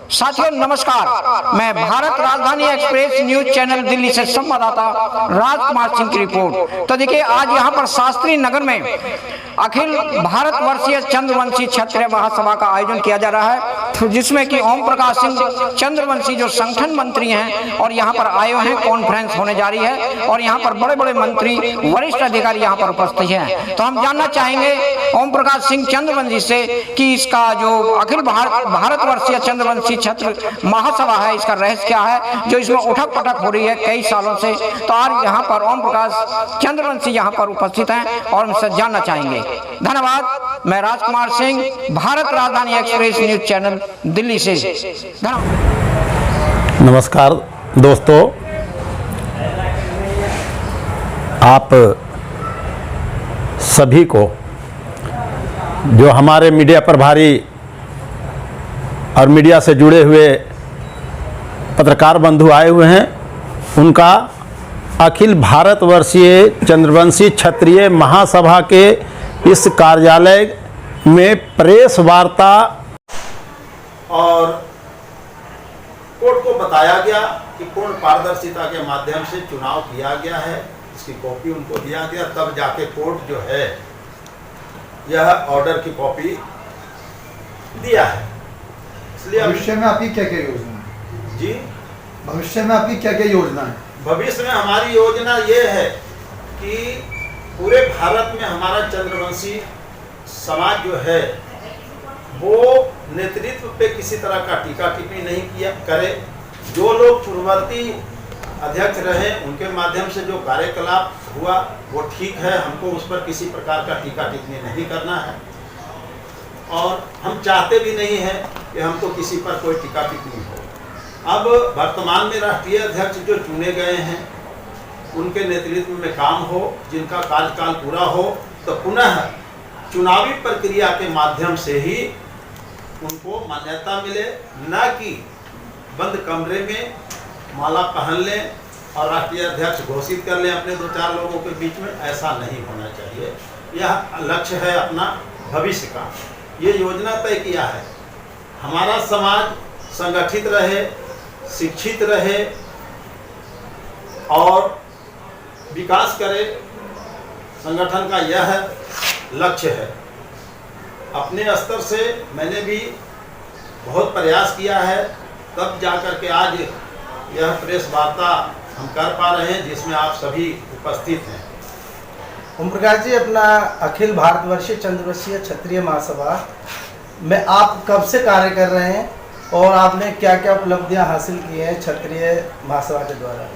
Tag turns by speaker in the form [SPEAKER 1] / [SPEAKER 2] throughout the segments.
[SPEAKER 1] साथियों नमस्कार, मैं भारत राजधानी एक्सप्रेस न्यूज चैनल दिल्ली से संवाददाता राजकुमार सिंह की रिपोर्ट। तो देखिए, आज यहाँ पर शास्त्री नगर में अखिल भारतवर्षीय चंद्रवंशी क्षत्रिय महासभा का आयोजन किया जा रहा है, तो जिसमें कि ओम प्रकाश सिंह चंद्रवंशी जो संगठन मंत्री हैं और यहाँ पर आए हैं, कॉन्फ्रेंस होने जा रही है और यहाँ पर बड़े बड़े मंत्री वरिष्ठ अधिकारी यहाँ पर उपस्थित हैं। तो हम जानना चाहेंगे ओम प्रकाश सिंह चंद्रवंशी से कि इसका जो अखिल भारतवर्षीय चंद्रवंशी छत्र महासभा है, इसका रहस्य क्या है जो इसमें उठक पटक हो रही है कई सालों से। तो आज यहाँ पर ओम प्रकाश चंद्रवंशी यहाँ पर उपस्थित हैं और उनसे जानना चाहेंगे। धन्यवाद। मैं राजकुमार सिंह, भारत राजधानी एक्सप्रेस न्यूज चैनल दिल्ली से।
[SPEAKER 2] नमस्कार दोस्तों, आप सभी को जो हमारे मीडिया प्रभारी और मीडिया से जुड़े हुए पत्रकार बंधु आए हुए हैं, उनका अखिल भारतवर्षीय चंद्रवंशी क्षत्रिय महासभा के इस कार्यालय में प्रेस वार्ता और कोर्ट को बताया गया कि पूर्ण पारदर्शिता के माध्यम से चुनाव किया गया है। इसकी कॉपी उनको दिया गया, तब जाके कोर्ट जो है यह ऑर्डर की कॉपी दिया है। इसलिए
[SPEAKER 3] भविष्य में आपकी क्या क्या योजना है?
[SPEAKER 2] जी,
[SPEAKER 3] भविष्य में आपकी क्या क्या योजना है?
[SPEAKER 2] भविष्य में हमारी योजना ये है कि पूरे भारत में हमारा चंद्रवंशी समाज जो है वो नेतृत्व पे किसी तरह का टीका टिप्पणी नहीं किया करे। जो लोग पूर्ववर्ती अध्यक्ष रहे उनके माध्यम से जो कार्यकलाप हुआ वो ठीक है, हमको उस पर किसी प्रकार का टीका टिप्पणी नहीं करना है और हम चाहते भी नहीं हैं कि हमको किसी पर कोई टीका टिप्पणी हो। अब वर्तमान में राष्ट्रीय अध्यक्ष जो चुने गए हैं उनके नेतृत्व में काम हो, जिनका कार्यकाल पूरा हो, तो पुनः चुनावी प्रक्रिया के माध्यम से ही उनको मान्यता मिले, न कि बंद कमरे में माला पहन लें और राष्ट्रीय अध्यक्ष घोषित कर लें अपने 2-4 लोगों के बीच में। ऐसा नहीं होना चाहिए। यह लक्ष्य है अपना भविष्य का। ये योजना तय किया है हमारा समाज संगठित रहे, शिक्षित रहे और विकास करे। संगठन का यह लक्ष्य है। अपने स्तर से मैंने भी बहुत प्रयास किया है, तब जाकर के आज यह प्रेस वार्ता हम कर पा रहे हैं जिसमें आप सभी उपस्थित हैं।
[SPEAKER 4] ओम प्रकाश जी, अपना अखिल भारतवर्षीय चंद्रवंशीय क्षत्रिय महासभा में आप कब से कार्य कर रहे हैं और आपने क्या क्या उपलब्धियां हासिल की हैं क्षत्रिय महासभा के द्वारा?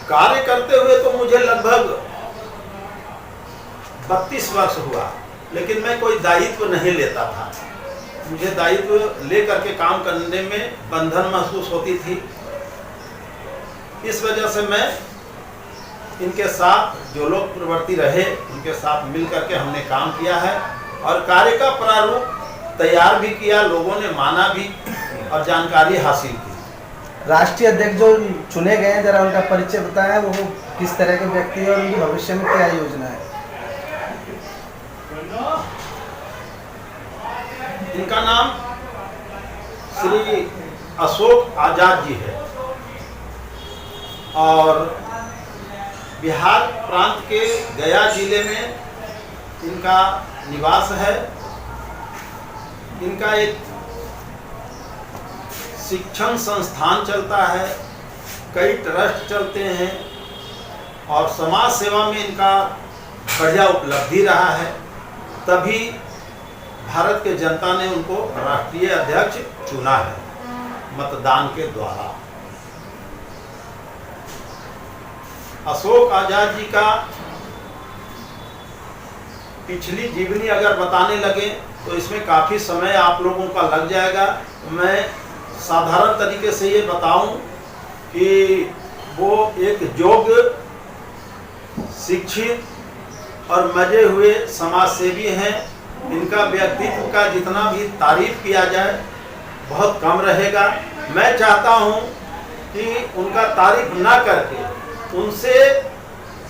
[SPEAKER 2] कार्य करते हुए तो मुझे लगभग 32 वर्ष हुआ, लेकिन मैं कोई दायित्व नहीं लेता था। मुझे दायित्व लेकर के काम करने में बंधन महसूस होती थी। इस वजह से मैं इनके साथ जो लोग प्रवर्ती रहे उनके साथ मिल करके हमने काम किया है और कार्य का प्रारूप तैयार भी किया, लोगों ने माना भी और जानकारी हासिल की।
[SPEAKER 4] राष्ट्रीय अध्यक्ष जो चुने गए हैं, जरा उनका परिचय बताएं, वो किस तरह के व्यक्ति है और उनकी भविष्य में क्या योजना है?
[SPEAKER 2] इनका नाम श्री अशोक आजाद जी है और बिहार प्रांत के गया जिले में इनका निवास है। इनका एक शिक्षण संस्थान चलता है, कई ट्रस्ट चलते हैं और समाज सेवा में इनका बढ़िया उपलब्धि रहा है। तभी भारत के जनता ने उनको राष्ट्रीय अध्यक्ष चुना है मतदान के द्वारा। अशोक आजाद जी का पिछली जीवनी अगर बताने लगे तो इसमें काफ़ी समय आप लोगों का लग जाएगा। मैं साधारण तरीके से ये बताऊं कि वो एक योग्य, शिक्षित और मजे हुए समाज सेवी हैं। इनका व्यक्तित्व का जितना भी तारीफ किया जाए बहुत कम रहेगा। मैं चाहता हूं कि उनका तारीफ ना करके उनसे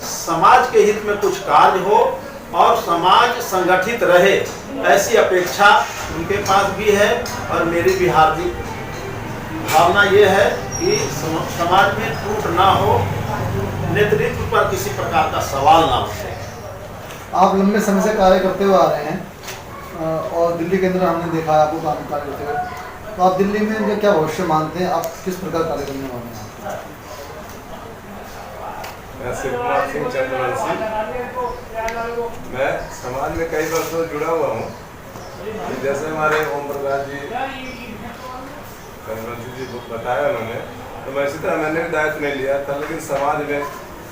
[SPEAKER 2] समाज के हित में कुछ कार्य हो और समाज संगठित रहे, ऐसी अपेक्षा उनके पास भी है और मेरी भी हार्दिक भावना ये है कि समाज में टूट ना हो, नेतृत्व पर किसी प्रकार का सवाल ना उठे।
[SPEAKER 3] आप लंबे समय से कार्य करते हुए आ रहे हैं और दिल्ली के अंदर हमने देखा है आपको काम कार्य करते हुए, तो आप दिल्ली में जो क्या भविष्य मानते हैं, आप किस प्रकार कार्य करने वाले हैं?
[SPEAKER 5] मैं शिवकुमार सिंह चंद्रवंशी, मैं समाज में कई वर्षों से जुड़ा हुआ हूँ। जैसे हमारे ओम प्रकाश जी चंद्रवंशी जी बताया उन्होंने, तो मैं इसी तरह मैंने भी दायित्व नहीं लिया था, लेकिन समाज में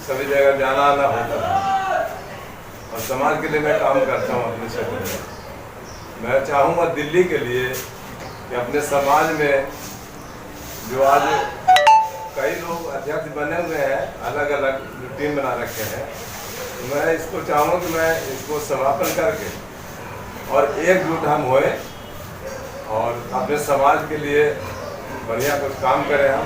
[SPEAKER 5] सभी जगह जाना आना होता है और समाज के लिए मैं काम करता हूँ अपने क्षेत्र में। मैं चाहूँगा दिल्ली के लिए कि अपने समाज में जो आज कई लोग अध्यक्ष बने हुए हैं, अलग अलग जो टीम बना रखे हैं, मैं इसको चाहूँगा कि मैं इसको समापन करके और एकजुट हम होए और अपने समाज के लिए बढ़िया कुछ काम करें हम,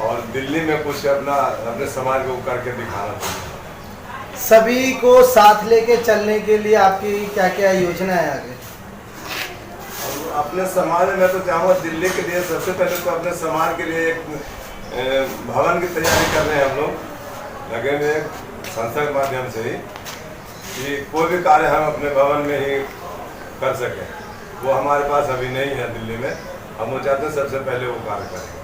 [SPEAKER 5] और दिल्ली में कुछ अपने समाज को करके दिखाना चाहिए।
[SPEAKER 4] सभी को साथ लेके चलने के लिए आपकी क्या क्या योजना है आगे?
[SPEAKER 5] और अपने समाज में मैं तो चाहूँगा दिल्ली के लिए सबसे पहले तो अपने समाज के लिए एक भवन की तैयारी कर रहे हैं हम लोग, लगे हुए संस्था के माध्यम से ही, कि कोई भी कार्य हम अपने भवन में ही कर सकें। वो हमारे पास अभी नहीं है दिल्ली में, हम वो चाहते हैं सबसे पहले वो कार्य करें।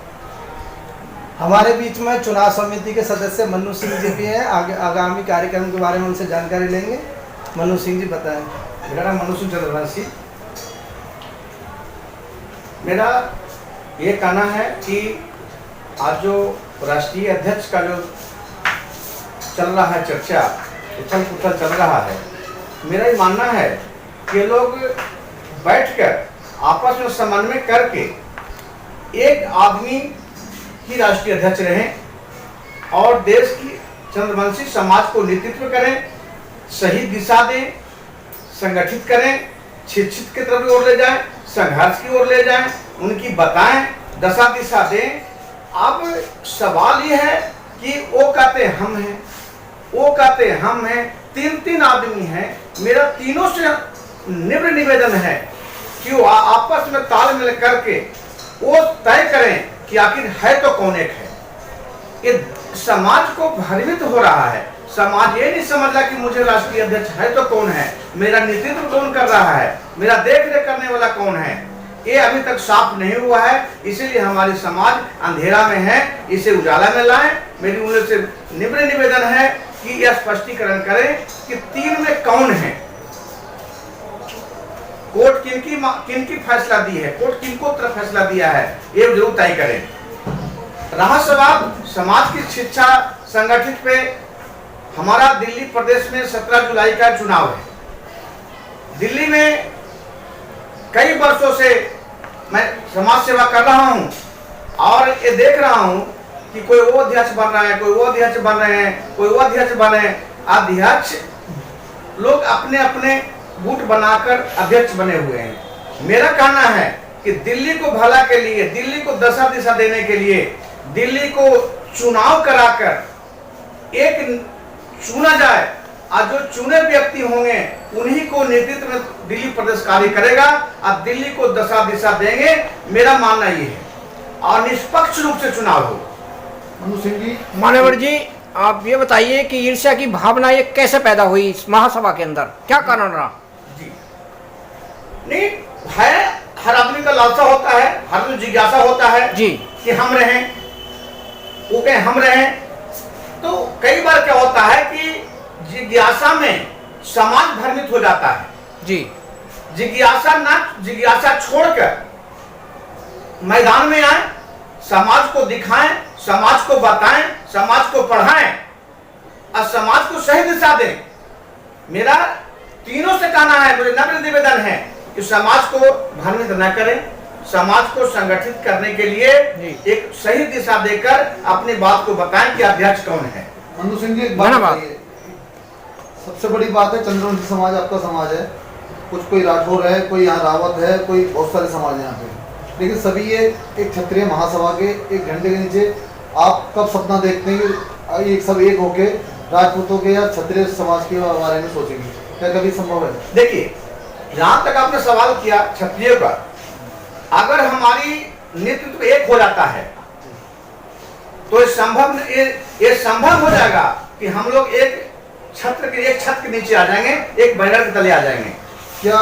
[SPEAKER 4] हमारे बीच में चुनाव समिति के सदस्य मनु सिंह जी भी हैं, आगे आगामी कार्यक्रम के बारे में उनसे जानकारी लेंगे। मनु सिंह जी बताएं।
[SPEAKER 1] मेरा नाम मनु सिंह चंद्रवंशी। मेरा ये कहना है कि आज जो राष्ट्रीय अध्यक्ष का जो चल रहा है चर्चा, उथल पुथल चल रहा है, मेरा ये मानना है कि लोग बैठकर आपस में समन्वय करके एक आदमी ही राष्ट्रीय अध्यक्ष रहें और देश की चंद्रवंशी समाज को नेतृत्व करें, सही दिशा दें, संगठित करें, शिक्षित की तरफ ओर ले जाएं, संघर्ष की ओर ले जाएं, उनकी बताएं, दशा दिशा दें। अब सवाल ये है कि वो कहते हम हैं, वो कहते हम हैं, तीन आदमी हैं। मेरा तीनों से निम्र निवेदन है कि वो आपस में तालमेल करके वो तय करें कि आखिर है तो कौन एक है। ये समाज को भ्रमित हो रहा है, समाज ये नहीं समझ रहा कि मुझे राष्ट्रीय अध्यक्ष है तो कौन है, मेरा नेतृत्व कौन कर रहा है, मेरा देख रेख करने वाला कौन है, ये अभी तक साफ नहीं हुआ है। इसीलिए हमारी समाज अंधेरा में है, इसे उजाला में लाएं। मेरी उनसे निम्र निवेदन है कि यह स्पष्टीकरण करें कि तीन में कौन है, कोर्ट किनकी फैसला दी है, कोर्ट किनको तरफ फैसला दिया है, ये जरूर तय करें। रहा सवाल समाज की शिक्षा संगठित पे, हमारा दिल्ली प्रदेश में 17 जुलाई का चुनाव है। दिल्ली में कई वर्षों से मैं समाज सेवा कर रहा हूं और ये देख रहा हूं कि कोई वो अध्यक्ष बन रहा है, कोई वो अध्यक्ष बन रहे हैं, कोई वो अध्यक्ष बने। अध्यक्ष लोग अपने अपने गुट बनाकर अध्यक्ष बने हुए हैं। मेरा कहना है कि दिल्ली को भला के लिए, दिल्ली को दशा दिशा देने के लिए, दिल्ली को चुनाव कराकर एक चुना जाए। आज जो चुने व्यक्ति होंगे उन्हीं को नेतृत्व में दिल्ली प्रदेश कार्य करेगा और दिल्ली को दशा दिशा देंगे। मेरा मानना ये है और निष्पक्ष रूप से चुनाव हो।
[SPEAKER 3] मनु सिंह जी,
[SPEAKER 1] मान्यवर जी, आप ये बताइए कि ईर्ष्या की भावना ये कैसे पैदा हुई इस महासभा के अंदर, क्या कारण रहा?
[SPEAKER 2] जी नहीं है, हर आदमी का लालसा होता है, हर आदमी जिज्ञासा होता है
[SPEAKER 1] जी
[SPEAKER 2] कि हम रहें, वो कहें हम रहें। तो कई बार क्या होता है कि जिज्ञासा में समाज भ्रमित हो जाता है।
[SPEAKER 1] जी,
[SPEAKER 2] जिज्ञासा छोड़कर मैदान में आए, समाज को दिखाएं, समाज को बताएं, समाज को पढ़ाएं और समाज को सही दिशा दें। मेरा तीनों से कहना है, मुझे नम्र निवेदन है कि समाज को भ्रमित न करें, समाज को संगठित करने के लिए एक सही दिशा देकर अपनी बात को बताएं कि अध्यक्ष कौन है।
[SPEAKER 3] मनु सिंह जी, एक बात बताइए, सबसे बड़ी बात है चंद्रवंशी समाज आपका समाज है, कुछ कोई राठौर है, कोई यहाँ रावत है, कोई बहुत सारे समाज है यहाँ पे, लेकिन सभी ये एक क्षत्रिय महासभा के एक झंडे के नीचे आप कब सपना देखते हैं कि एक सब एक होके राजपूतों के या क्षत्रिय समाज के बारे में सोचेंगे? क्या कभी संभव है?
[SPEAKER 2] देखिए,
[SPEAKER 6] जहां तक आपने सवाल किया क्षत्रिय का, अगर हमारी नेतृत्व एक हो जाता है तो ये संभव हो जाएगा कि हम लोग एक छत के नीचे आ जाएंगे, एक बैनर के तले आ जाएंगे।
[SPEAKER 3] क्या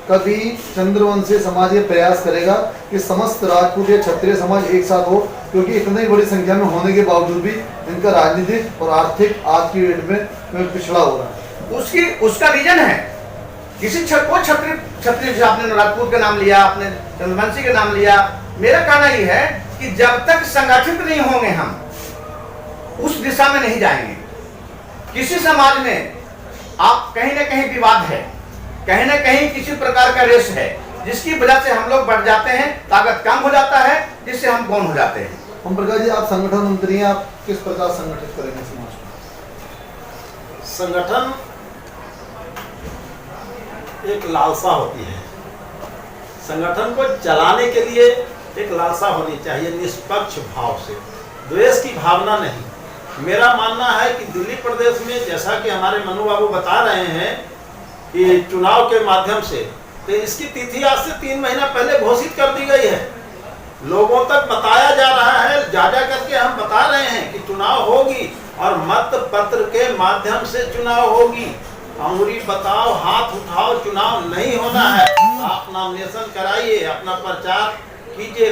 [SPEAKER 3] कभी चंद्रवंशी समाज ये प्रयास करेगा कि समस्त राजपूत या क्षत्रिय समाज एक साथ हो, क्योंकि इतनी बड़ी संख्या में होने के बावजूद भी इनका राजनीतिक और आर्थिक आज की डेट में पिछड़ा हो रहा है?
[SPEAKER 6] उसका रीजन है, किसी क्षत्रिय से आपने राजपूत का नाम लिया, आपने चंद्रवंशी का नाम लिया। मेरा कहना ये है कि जब तक संगठित नहीं होंगे हम उस दिशा में नहीं जाएंगे। किसी समाज में आप कहीं ना कहीं विवाद है, कहीं ना कहीं किसी प्रकार का रेस है, जिसकी वजह से हम लोग बढ़ जाते हैं, ताकत कम हो जाता है, जिससे हम कौन हो जाते हैं।
[SPEAKER 3] ओम प्रकाश जी, आप संगठन मंत्री हैं, आप किस प्रकार संगठित करेंगे समाज को?
[SPEAKER 2] संगठन एक लालसा होती है, संगठन को चलाने के लिए एक लालसा होनी चाहिए, निष्पक्ष भाव से, द्वेष की भावना नहीं। मेरा मानना है कि दिल्ली प्रदेश में जैसा कि हमारे मनु बाबू बता रहे हैं कि चुनाव के माध्यम से, तो इसकी तिथि आज से 3 महीना पहले घोषित कर दी गई है, लोगों तक बताया जा रहा है, जा करके हम बता रहे हैं कि चुनाव होगी और मत पत्र के माध्यम से चुनाव होगी। अंगुरी बताओ, हाथ उठाओ, चुनाव नहीं होना है। आप नॉमिनेशन कराइए, अपना प्रचार कीजिए,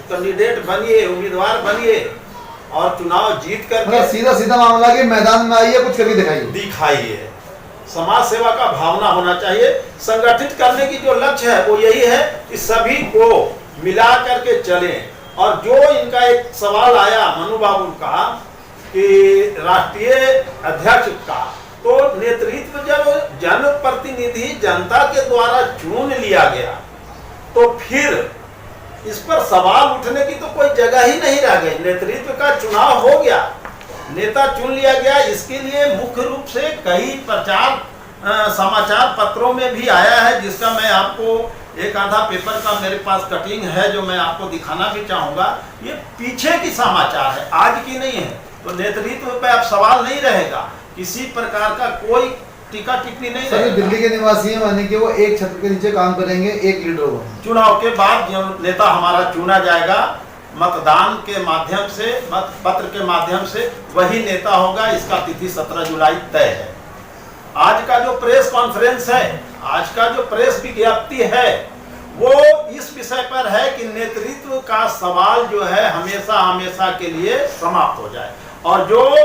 [SPEAKER 2] कैंडिडेट बनिए, उम्मीदवार बनिए और चुनाव जीत करके
[SPEAKER 3] सीधा मामला के मैदान में आइए, कुछ करके
[SPEAKER 2] दिखाइए। समाज सेवा का भावना होना चाहिए। संगठित करने की जो लक्ष्य है वो यही है कि सभी को मिला करके चलें। और जो इनका एक सवाल आया मनु बाबू का कि राष्ट्रीय अध्यक्ष का, तो नेतृत्व जब जनप्रतिनिधि जनता के द्वारा चुन लिया गया तो फिर इस पर सवाल उठने की तो कोई जगह ही नहीं रह गई। नेतृत्व का चुनाव हो गया, नेता चुन लिया गया। इसके लिए मुख्य रूप से कई प्रचार समाचार पत्रों में भी आया है, जिसका मैं आपको एक आधा पेपर का मेरे पास कटिंग है जो मैं आपको दिखाना भी चाहूंगा। ये पीछे की समाचार है, आज की नहीं है। तो नेतृत्व पे अब सवाल नहीं रहेगा, किसी प्रकार का कोई टीका टिप्पणी नहीं रहेगा।
[SPEAKER 3] दिल्ली के निवासी हैं, माने कि वो एक छत के नीचे काम करेंगे, एक लीडर होगा।
[SPEAKER 2] चुनाव के बाद जो नेता हमारा चुना जाएगा मतदान के माध्यम से, मत पत्र के माध्यम से, वही नेता होगा। इसका तिथि 17 जुलाई तय है। आज का जो प्रेस कॉन्फ्रेंस है, आज का जो प्रेस विज्ञप्ति है, वो इस विषय पर है कि नेतृत्व का सवाल जो है हमेशा हमेशा के लिए समाप्त हो जाए और जो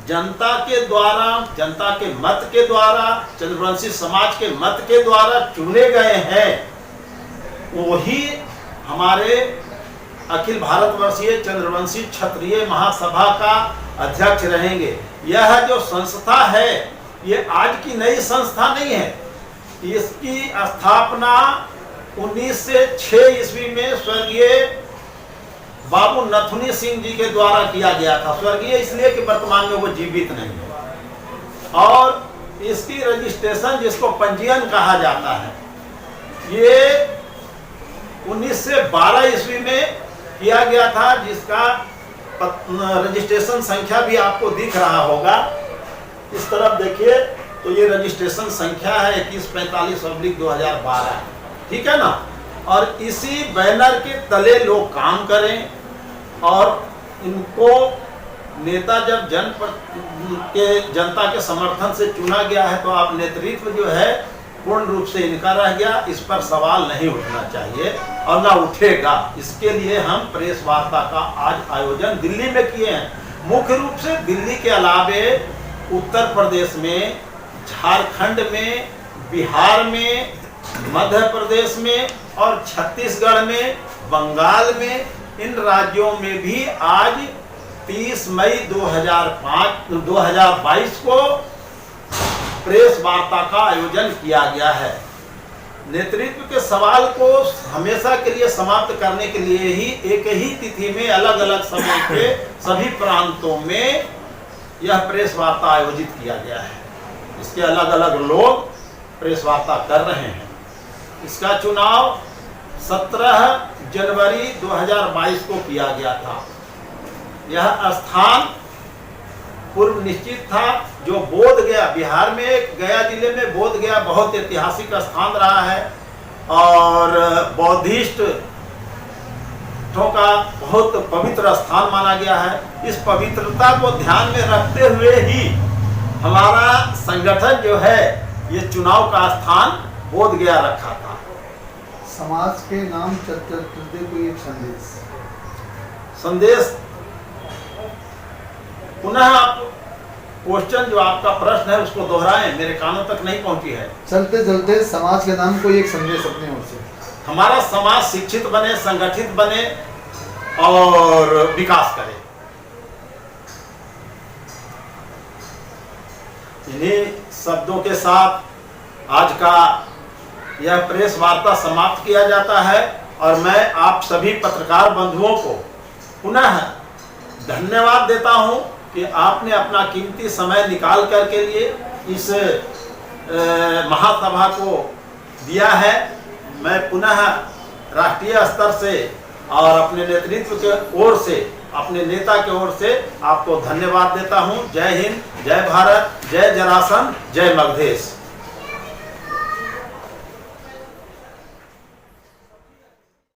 [SPEAKER 2] जनता के द्वारा, जनता के मत के द्वारा, चंद्रवंशी समाज के मत के द्वारा चुने गए हैं, वही हमारे अखिल भारतवर्षीय चंद्रवंशी क्षत्रिय महासभा का अध्यक्ष रहेंगे। यह जो संस्था है ये आज की नई संस्था नहीं है। इसकी स्थापना 1906 ईस्वी में स्वर्गीय बाबू नथुनी सिंह जी के द्वारा किया गया था। स्वर्गीय इसलिए कि वर्तमान में वो जीवित नहीं है। और इसकी रजिस्ट्रेशन, जिसको पंजीयन कहा जाता है, ये 1912 ईस्वी में किया गया था, जिसका रजिस्ट्रेशन संख्या भी आपको दिख रहा होगा। इस तरफ देखिए तो ये रजिस्ट्रेशन संख्या है 2145/2012, ठीक है ना। और इसी बैनर के तले लोग काम करें और इनको नेता जब जनता के समर्थन से चुना गया है तो आप नेतृत्व जो है पूर्ण रूप से इनका रह गया। इस पर सवाल नहीं उठना चाहिए और ना उठेगा। इसके लिए हम प्रेस वार्ता का आज आयोजन दिल्ली में किए हैं। मुख्य रूप से दिल्ली के अलावे उत्तर प्रदेश में, झारखंड में, बिहार में, मध्य प्रदेश में और छत्तीसगढ़ में, बंगाल में, इन राज्यों में भी आज 30 मई 2022 को प्रेस वार्ता का आयोजन किया गया है। नेतृत्व के सवाल को हमेशा के लिए समाप्त करने के लिए ही एक ही तिथि में अलग अलग समय के सभी प्रांतों में यह प्रेस वार्ता आयोजित किया गया है। इसके अलग अलग लोग प्रेस वार्ता कर रहे हैं। इसका चुनाव 17 जनवरी 2022 को किया गया था। यह स्थान पूर्व निश्चित था। जो बोध गया, बिहार में गया जिले में बोध गया बहुत ऐतिहासिक स्थान रहा है और बौद्धिस्टों का बहुत पवित्र स्थान माना गया है। इस पवित्रता को ध्यान में रखते हुए ही हमारा संगठन जो है ये चुनाव का स्थान बोध गया रखा था।
[SPEAKER 3] समाज के नाम चलते कोई एक
[SPEAKER 2] संदेश पुनः आप क्वेश्चन जो आपका प्रश्न है उसको दोहराएं, मेरे कानों तक नहीं पहुंची है।
[SPEAKER 3] चलते चलते समाज के नाम कोई एक संदेश अपने ओर से।
[SPEAKER 2] हमारा समाज शिक्षित बने, संगठित बने और विकास करे। इन्हीं शब्दों के साथ आज का यह प्रेस वार्ता समाप्त किया जाता है और मैं आप सभी पत्रकार बंधुओं को पुनः धन्यवाद देता हूं कि आपने अपना कीमती समय निकाल कर के लिए इस महासभा को दिया है। मैं पुनः राष्ट्रीय स्तर से और अपने नेतृत्व के ओर से, अपने नेता के ओर से आपको धन्यवाद देता हूं। जय हिंद, जय भारत, जय जरासंध, जय मगधेश।